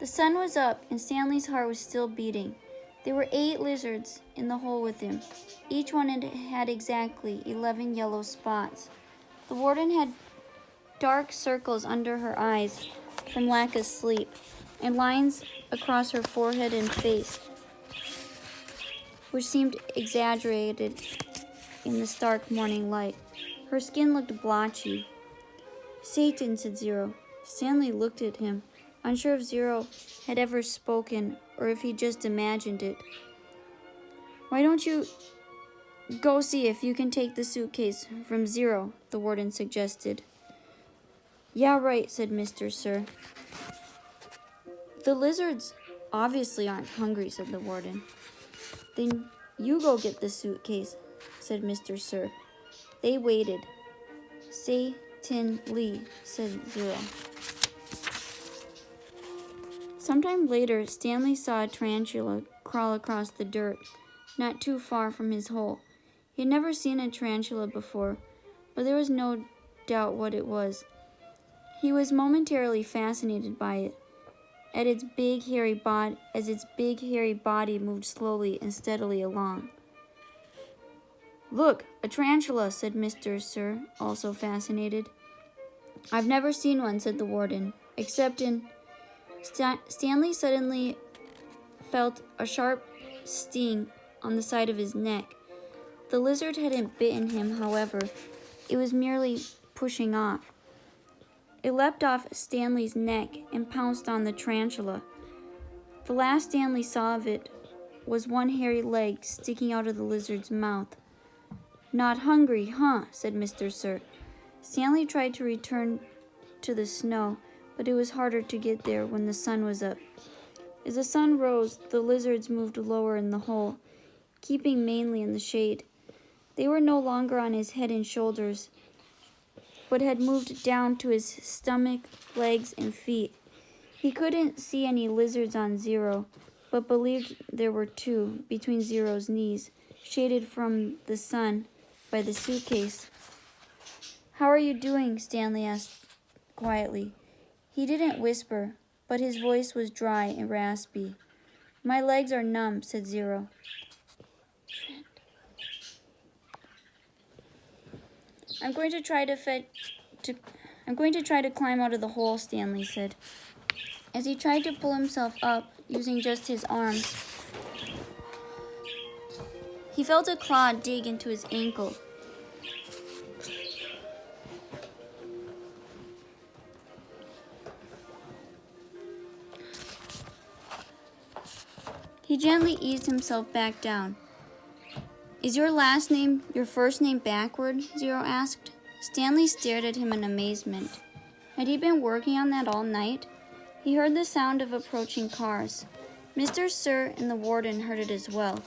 The sun was up, and Stanley's heart was still beating. There were 8 lizards in the hole with him. Each one had exactly 11 yellow spots. The warden had dark circles under her eyes from lack of sleep, and lines across her forehead and face, which seemed exaggerated in the stark morning light. Her skin looked blotchy. "Satan," said Zero. Stanley looked at him, unsure if Zero had ever spoken or if he just imagined it. "Why don't you go see if you can take the suitcase from Zero?" the warden suggested. "Yeah, right," said Mr. Sir. "The lizards obviously aren't hungry," said the warden. "Then you go get the suitcase," said Mr. Sir. They waited. "Satan Lee," said Zero. Sometime later, Stanley saw a tarantula crawl across the dirt, not too far from his hole. He had never seen a tarantula before, but there was no doubt what it was. He was momentarily fascinated by it, as its big hairy body moved slowly and steadily along. "Look, a tarantula," said Mr. Sir, also fascinated. "I've never seen one," said the warden, "except in..." Stanley suddenly felt a sharp sting on the side of his neck. The lizard hadn't bitten him, however. It was merely pushing off. It leapt off Stanley's neck and pounced on the tarantula. The last Stanley saw of it was one hairy leg sticking out of the lizard's mouth. "Not hungry, huh?" said Mr. Sir. Stanley tried to return to the snow, but it was harder to get there when the sun was up. As the sun rose, the lizards moved lower in the hole, keeping mainly in the shade. They were no longer on his head and shoulders, but had moved down to his stomach, legs, and feet. He couldn't see any lizards on Zero, but believed there were 2 between Zero's knees, shaded from the sun by the suitcase. "How are you doing?" Stanley asked quietly. He didn't whisper, but his voice was dry and raspy. "My legs are numb," said Zero. I'm going to try to climb out of the hole," Stanley said. As he tried to pull himself up using just his arms, he felt a claw dig into his ankle. He gently eased himself back down. "Is your last name your first name backward?" Zero asked. Stanley stared at him in amazement. Had he been working on that all night? He heard the sound of approaching cars. Mr. Sir and the warden heard it as well.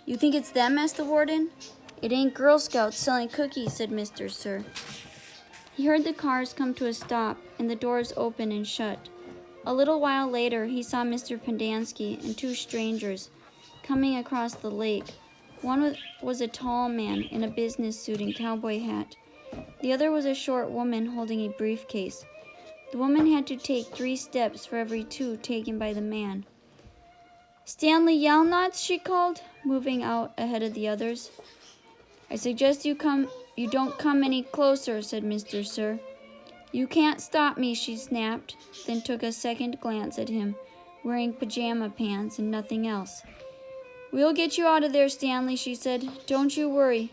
"You think it's them?" asked the warden. "It ain't Girl Scouts selling cookies," said Mr. Sir. He heard the cars come to a stop and the doors open and shut. A little while later, he saw Mr. Pendanski and 2 strangers coming across the lake. One was a tall man in a business suit and cowboy hat. The other was a short woman holding a briefcase. The woman had to take 3 steps for every 2 taken by the man. "Stanley Yelnats," she called, moving out ahead of the others. "I suggest you don't come any closer," said Mr. Sir. "You can't stop me," she snapped, then took a second glance at him, wearing pajama pants and nothing else. "We'll get you out of there, Stanley," she said. "Don't you worry."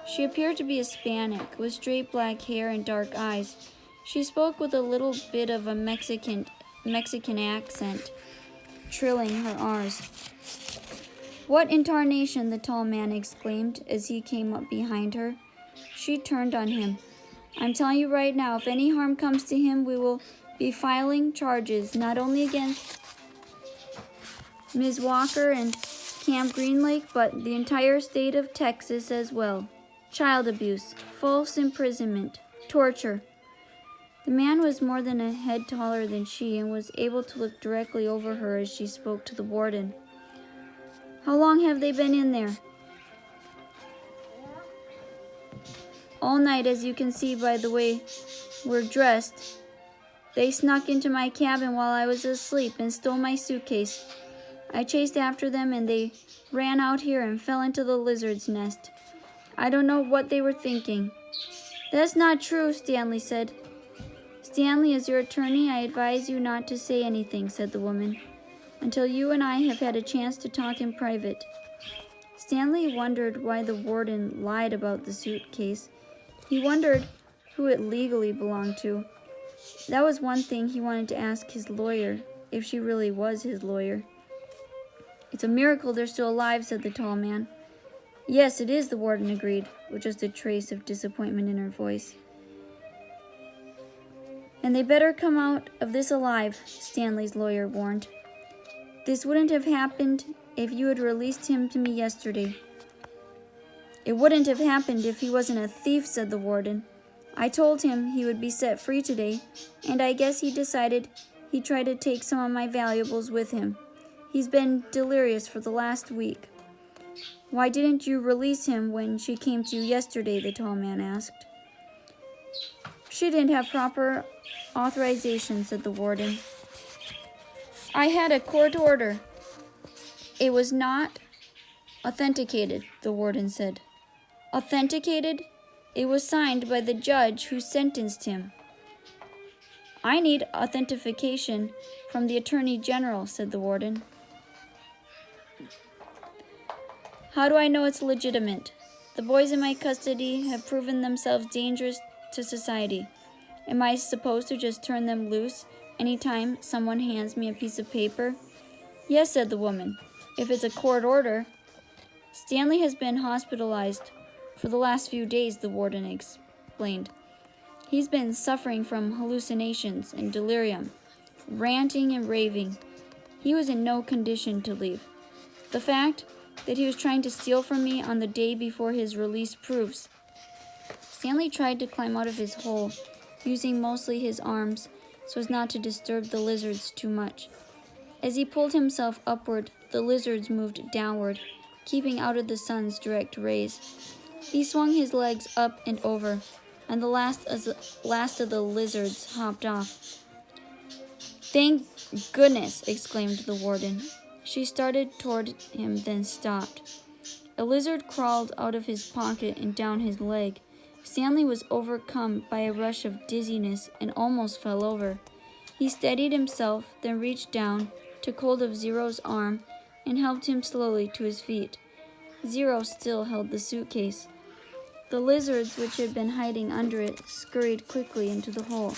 She appeared to be Hispanic, with straight black hair and dark eyes. She spoke with a little bit of a Mexican accent, trilling her R's. "What in tarnation?" the tall man exclaimed as he came up behind her. She turned on him. "I'm telling you right now, if any harm comes to him, we will be filing charges not only against Ms. Walker and Camp Green Lake, but the entire state of Texas as well. Child abuse, false imprisonment, torture." The man was more than a head taller than she and was able to look directly over her as she spoke to the warden. "How long have they been in there?" "All night, as you can see by the way we're dressed." They snuck into my cabin while I was asleep and stole my suitcase. I chased after them and they ran out here and fell into the lizard's nest. I don't know what they were thinking." "That's not true," Stanley said. "Stanley, as your attorney, I advise you not to say anything," said the woman, "until you and I have had a chance to talk in private." Stanley wondered why the warden lied about the suitcase. He wondered who it legally belonged to. That was one thing he wanted to ask his lawyer, if she really was his lawyer. "It's a miracle they're still alive," said the tall man. "Yes, it is," the warden agreed, with just a trace of disappointment in her voice. "And they better come out of this alive," Stanley's lawyer warned. "This wouldn't have happened if you had released him to me yesterday." "It wouldn't have happened if he wasn't a thief," said the warden. "I told him he would be set free today, and I guess he decided he'd try to take some of my valuables with him. He's been delirious for the last week." "Why didn't you release him when she came to you yesterday?" the tall man asked. "She didn't have proper authorization," said the warden. "I had a court order." "It was not authenticated," the warden said. "Authenticated? It was signed by the judge who sentenced him." "I need authentication from the Attorney General," said the warden. "How do I know it's legitimate? The boys in my custody have proven themselves dangerous to society. Am I supposed to just turn them loose anytime someone hands me a piece of paper?" "Yes," said the woman, "if it's a court order." "Stanley has been hospitalized for the last few days," the warden explained. "He's been suffering from hallucinations and delirium, ranting and raving. He was in no condition to leave. The fact that he was trying to steal from me on the day before his release proves." Stanley tried to climb out of his hole, using mostly his arms so as not to disturb the lizards too much. As he pulled himself upward, the lizards moved downward, keeping out of the sun's direct rays. He swung his legs up and over, and the last of the lizards hopped off. "Thank goodness!" exclaimed the warden. She started toward him, then stopped. A lizard crawled out of his pocket and down his leg. Stanley was overcome by a rush of dizziness and almost fell over. He steadied himself, then reached down, took hold of Zero's arm, and helped him slowly to his feet. Zero still held the suitcase. The lizards, which had been hiding under it, scurried quickly into the hole.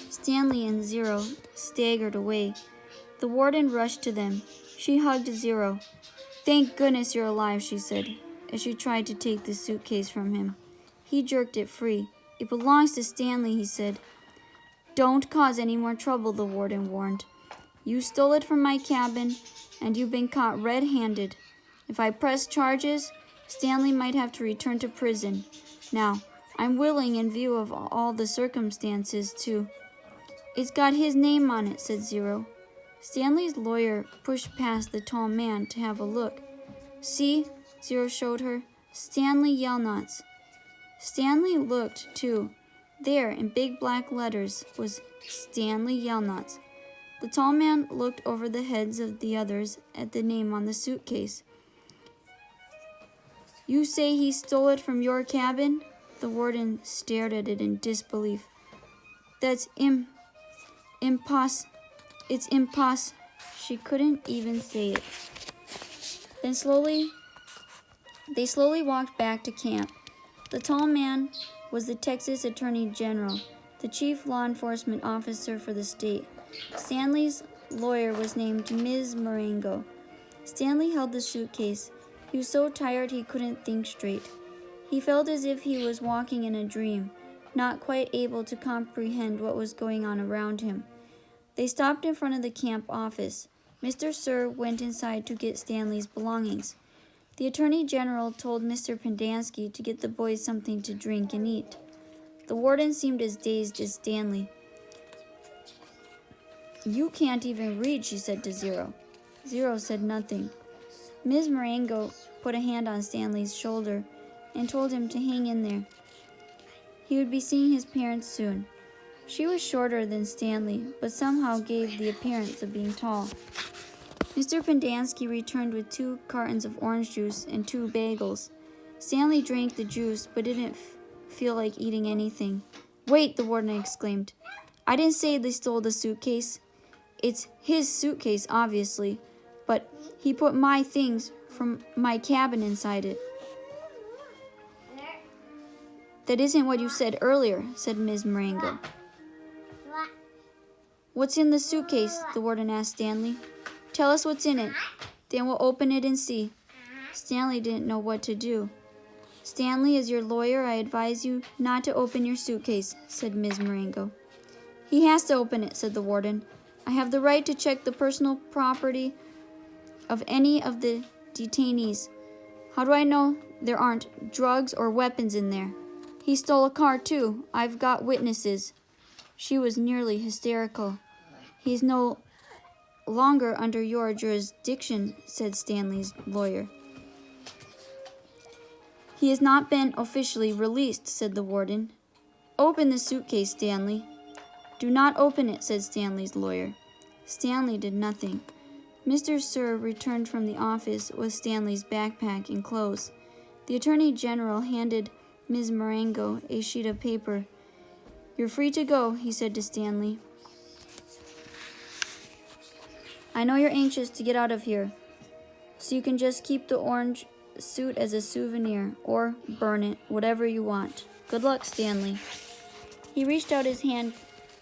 Stanley and Zero staggered away. The warden rushed to them. She hugged Zero. "Thank goodness you're alive," she said, as she tried to take the suitcase from him. He jerked it free. "It belongs to Stanley," he said. "Don't cause any more trouble," the warden warned. "You stole it from my cabin, and you've been caught red-handed. If I press charges, Stanley might have to return to prison. Now, I'm willing, in view of all the circumstances, to—" "It's got his name on it," said Zero. Stanley's lawyer pushed past the tall man to have a look. "See," Zero showed her, "Stanley Yelnats." Stanley looked, too. There, in big black letters, was Stanley Yelnats. The tall man looked over the heads of the others at the name on the suitcase. "You say he stole it from your cabin?" The warden stared at it in disbelief. "That's It's impossible." She couldn't even say it. Then they slowly walked back to camp. The tall man was the Texas Attorney General, the chief law enforcement officer for the state. Stanley's lawyer was named Ms. Marengo. Stanley held the suitcase. He was so tired he couldn't think straight. He felt as if he was walking in a dream, not quite able to comprehend what was going on around him. They stopped in front of the camp office. Mr. Sir went inside to get Stanley's belongings. The Attorney General told Mr. Pendansky to get the boys something to drink and eat. The warden seemed as dazed as Stanley. "You can't even read," she said to Zero. Zero said nothing. Ms. Marengo put a hand on Stanley's shoulder and told him to hang in there. He would be seeing his parents soon. She was shorter than Stanley, but somehow gave the appearance of being tall. Mr. Pendanski returned with 2 cartons of orange juice and 2 bagels. Stanley drank the juice, but didn't feel like eating anything. "Wait," the warden exclaimed. "I didn't say they stole the suitcase. It's his suitcase, obviously, but he put my things from my cabin inside it." "That isn't what you said earlier," said Ms. Marengo. "What's in the suitcase?" the warden asked Stanley. "Tell us what's in it. Then we'll open it and see." Stanley didn't know what to do. "Stanley, as your lawyer, I advise you not to open your suitcase," said Ms. Marengo. "He has to open it," said the warden. "I have the right to check the personal property of any of the detainees. How do I know there aren't drugs or weapons in there? He stole a car, too. I've got witnesses." She was nearly hysterical. "He's no longer under your jurisdiction," said Stanley's lawyer. "He has not been officially released," said the warden. "Open the suitcase, Stanley." "Do not open it," said Stanley's lawyer. Stanley did nothing. Mr. Sir returned from the office with Stanley's backpack and clothes. The Attorney General handed Ms. Marengo a sheet of paper. "You're free to go," he said to Stanley. "I know you're anxious to get out of here, so you can just keep the orange suit as a souvenir, or burn it, whatever you want. Good luck, Stanley." He reached out his hand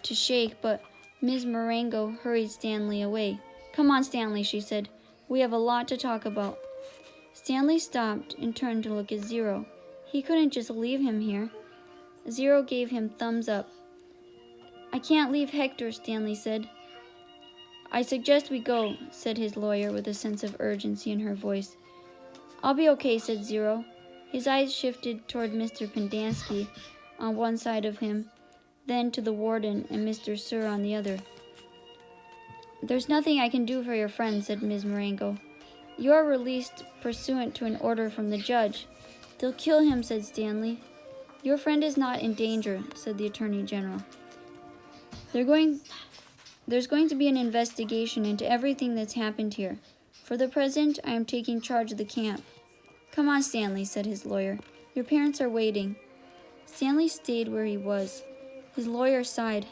to shake, but Ms. Marengo hurried Stanley away. "Come on, Stanley," she said. "We have a lot to talk about." Stanley stopped and turned to look at Zero. He couldn't just leave him here. Zero gave him thumbs up. "I can't leave Hector," Stanley said. "I suggest we go," said his lawyer with a sense of urgency in her voice. "I'll be okay," said Zero. His eyes shifted toward Mr. Pendanski on one side of him, then to the warden and Mr. Sir on the other. "There's nothing I can do for your friend," said Ms. Marengo. "You are released pursuant to an order from the judge." "They'll kill him," said Stanley. "Your friend is not in danger," said the Attorney General. There's going to be an investigation into everything that's happened here. For the present, I am taking charge of the camp." "Come on, Stanley," said his lawyer. "Your parents are waiting." Stanley stayed where he was. His lawyer sighed.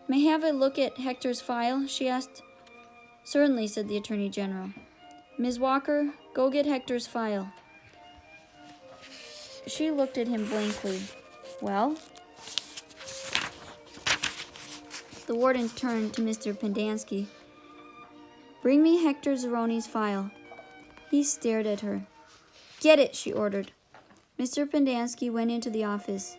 "May I have a look at Hector's file?" she asked. "Certainly," said the Attorney General. "Ms. Walker, go get Hector's file." She looked at him blankly. "Well?" The warden turned to Mr. Pendanski. "Bring me Hector Zeroni's file." He stared at her. "Get it," she ordered. Mr. Pendanski went into the office.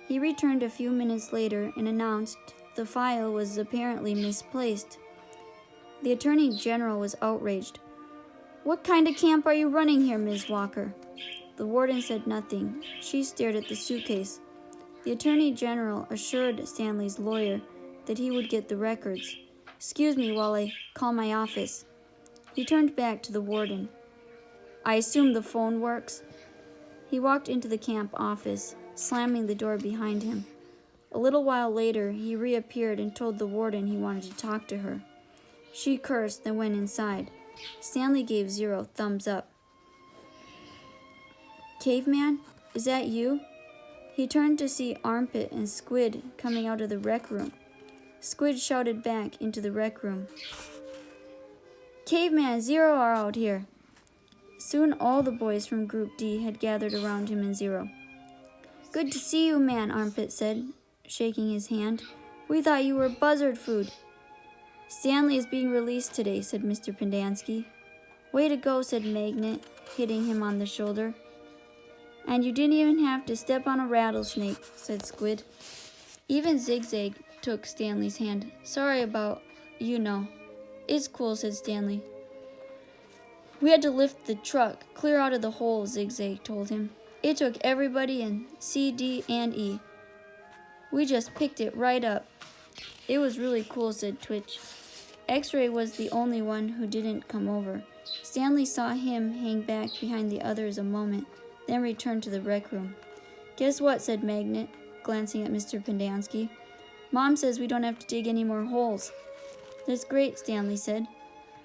He returned a few minutes later and announced the file was apparently misplaced. The Attorney General was outraged. "What kind of camp are you running here, Ms. Walker?" The warden said nothing. She stared at the suitcase. The Attorney General assured Stanley's lawyer that he would get the records. "Excuse me while I call my office." He turned back to the warden. "I assume the phone works?" He walked into the camp office, slamming the door behind him. A little while later, he reappeared and told the warden he wanted to talk to her. She cursed, then went inside. Stanley gave Zero thumbs up. "Caveman, is that you?" He turned to see Armpit and Squid coming out of the rec room. Squid shouted back into the rec room. "Caveman and Zero are out here." Soon all the boys from Group D had gathered around him and Zero. "Good to see you, man," Armpit said, shaking his hand. "We thought you were buzzard food." "Stanley is being released today," said Mr. Pendanski. "Way to go," said Magnet, hitting him on the shoulder. "And you didn't even have to step on a rattlesnake," said Squid. Even Zigzag took Stanley's hand. "Sorry about, you know." "It's cool," said Stanley. "We had to lift the truck clear out of the hole," Zigzag told him. "It took everybody in C, D, and E. We just picked it right up." "It was really cool," said Twitch. X-Ray was the only one who didn't come over. Stanley saw him hang back behind the others a moment, then returned to the rec room. "Guess what?" said Magnet, glancing at Mr. Pendanski. Mom says we don't have to dig any more holes. That's great, Stanley said.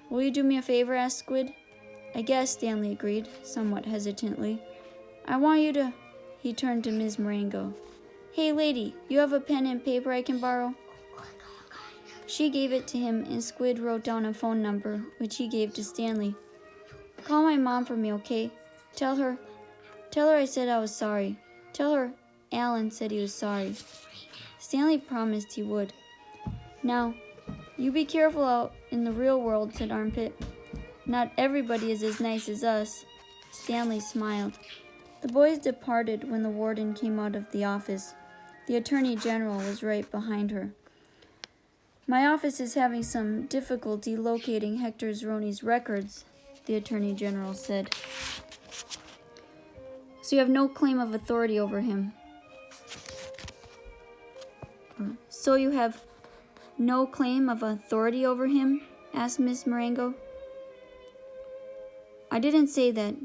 Will you do me a favor? Asked Squid. I guess, Stanley agreed, somewhat hesitantly. I want you to... He turned to Ms. Marengo. Hey, lady, you have a pen and paper I can borrow? She gave it to him, and Squid wrote down a phone number, which he gave to Stanley. Call my mom for me, okay? Tell her I said I was sorry. Tell her Alan said he was sorry. Stanley promised he would. Now, you be careful out in the real world, said Armpit. Not everybody is as nice as us. Stanley smiled. The boys departed when the warden came out of the office. The Attorney General was right behind her. My office is having some difficulty locating Hector Zeroni's records, the Attorney General said. So you have no claim of authority over him. So you have no claim of authority over him? Asked Miss Marengo. I didn't say that.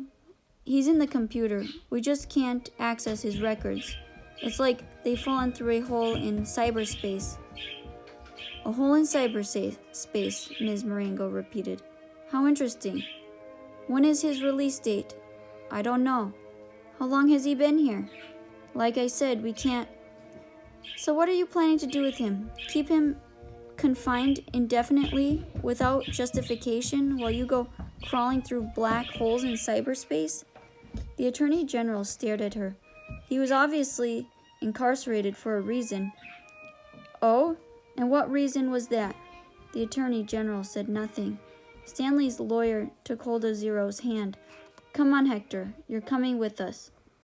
He's in the computer. We just can't access his records. It's like they've fallen through a hole in cyberspace. A hole in cyberspace, Ms. Marengo repeated. How interesting. When is his release date? I don't know. How long has he been here? Like I said, we can't... So what are you planning to do with him? Keep him confined indefinitely without justification while you go crawling through black holes in cyberspace? The Attorney General stared at her. He was obviously incarcerated for a reason. Oh? And what reason was that? The Attorney General said nothing. Stanley's lawyer took hold of Zero's hand. Come on, Hector. You're coming with us.